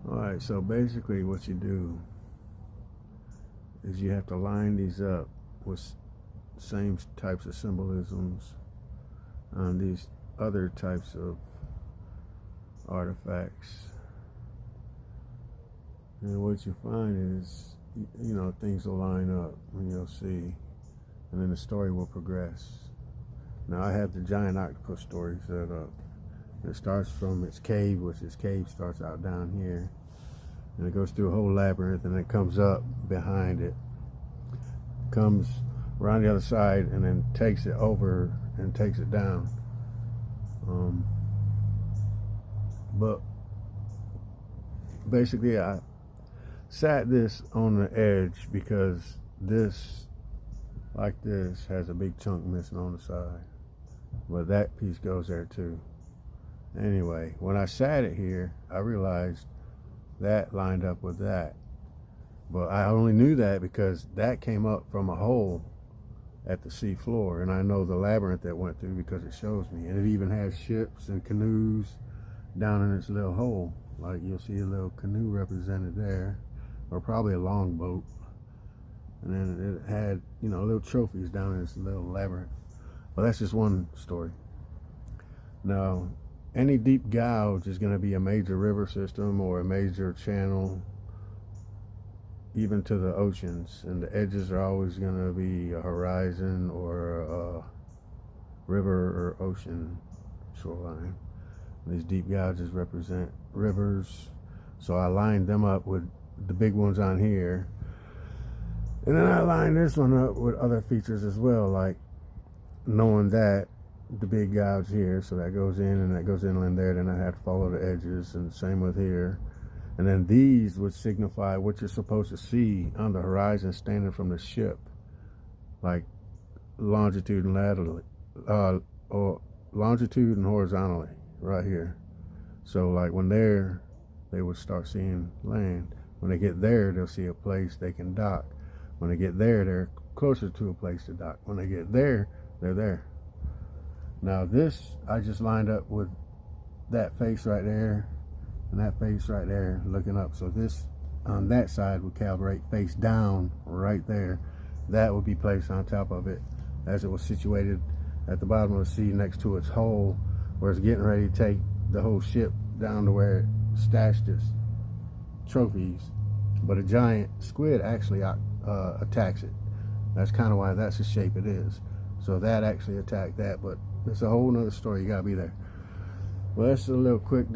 Alright, so basically what you do is you have to line these up with same types of symbolisms on these other types of artifacts. And what you find is, things will line up and you'll see, and then the story will progress. Now I have the giant octopus story set up. It starts from its cave, which its cave starts out down here, and it goes through a whole labyrinth, and it comes up behind it, comes around the other side, and then takes it over and takes it down. But basically I sat this on the edge because this, like this, has a big chunk missing on the side, but that piece goes there too. Anyway, when I sat it here, I realized that lined up with that, but I only knew that because that came up from a hole at the sea floor, and I know the labyrinth that went through because it shows me, and it even has ships and canoes down in its little hole. Like you'll see a little canoe represented there, or probably a longboat, and then it had little trophies down in its little labyrinth. Well, that's just one story. Now, any deep gouge is going to be a major river system or a major channel, even to the oceans, and the edges are always going to be a horizon or a river or ocean shoreline. These deep gouges represent rivers, so I lined them up with the big ones on here, and then I lined this one up with other features as well, like knowing that the big gouge here, so that goes in and that goes inland there, then I have to follow the edges, and same with here. And then these would signify what you're supposed to see on the horizon standing from the ship, like longitude and laterally, or longitude and horizontally right here. So like when they would start seeing land. When they get there, they'll see a place they can dock. When they get there, they're closer to a place to dock. When they get there, they're there. Now this, I just lined up with that face right there and that face right there looking up. So this on that side would calibrate face down right there. That would be placed on top of it as it was situated at the bottom of the sea next to its hole, where it's getting ready to take the whole ship down to where it stashed its trophies. But a giant squid actually attacks it. That's kind of why that's the shape it is. So that actually attacked that, but it's a whole nother story. You gotta be there. Well, that's a little quick